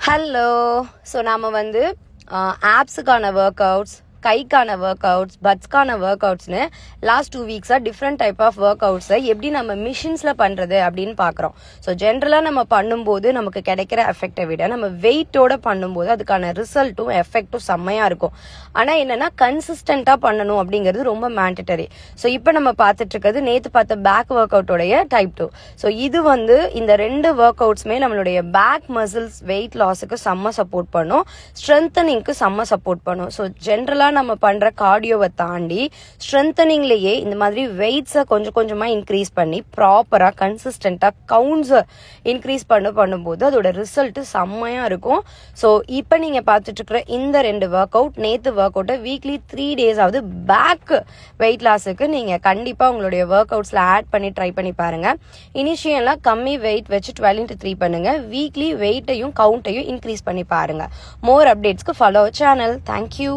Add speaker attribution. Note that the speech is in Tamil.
Speaker 1: ஹலோ. ஸோ நாம் ஆப்ஸுக்கான ஒர்க் அவுட்ஸ், கைக்கான ஒர்க் அவுட்ஸ், பட்ஸ்க்கான ஒர்க் அவுட்ஸ்னு லாஸ்ட் 2 வீக்ஸாக டிஃப்ரெண்ட் டைப் ஆஃப் ஒர்க் அவுட்ஸை எப்படி நம்ம மிஷின்ஸில் பண்ணுறது அப்படின்னு பார்க்குறோம். ஸோ ஜென்ரலாக நம்ம பண்ணும்போது நமக்கு கிடைக்கிற எஃபெக்டை விட நம்ம வெயிட்டோட பண்ணும்போது அதுக்கான ரிசல்ட்டும் எஃபெக்டும் செம்மையாக இருக்கும். ஆனால் என்னென்னா கன்சிஸ்டண்ட்டாக பண்ணணும் அப்படிங்கிறது ரொம்ப மேண்டட்டரி. ஸோ இப்போ நம்ம பார்த்துட்டு இருக்கிறது நேற்று பார்த்த பேக் ஒர்க் அவுட்டோடைய டைப் 2. ஸோ இது இந்த 2 ஒர்க் அவுட்ஸுமே நம்மளுடைய பேக் மசில்ஸ் வெயிட் லாஸுக்கு செம்ம சப்போர்ட் பண்ணும், ஸ்ட்ரென்தனிங்க்கு செம்ம சப்போர்ட் பண்ணும். ஸோ ஜென்ரலாக நம்ம பண்ற கார்டியோவை தாண்டி ஸ்ட்ரென்தனிங்லயே இந்த மாதிரி வெயிட்ஸை கொஞ்சம் கொஞ்சமா இன்க்ரீஸ் பண்ணி ப்ராப்பரா கன்சிஸ்டண்டா கவுண்ட்ஸை இன்க்ரீஸ் பண்ணும்போது அதோட ரிசல்ட் செம்மையா இருக்கும். ஸோ இப்போ நீங்க பார்த்துட்டு இருக்கிற இந்த 2 ஒர்க் அவுட், நேத்து ஒர்க் அவுட்டை வீக்லி 3 days ஆகுது பேக் வெயிட் லாஸுக்கு நீங்க கண்டிப்பா உங்களுடைய ஒர்க் அவுட்ஸ்ல ஆட் பண்ணி ட்ரை பண்ணி பாருங்க. இனிஷியலா கம்மி வெயிட் வச்சு 12x3 பண்ணுங்க. வீக்லி வெயிட்டையும் கவுண்ட்டையும் இன்க்ரீஸ் பண்ணி பாருங்க. மோர் அப்டேட்ஸ்க்கு ஃபாலோ சேனல். தேங்க்யூ.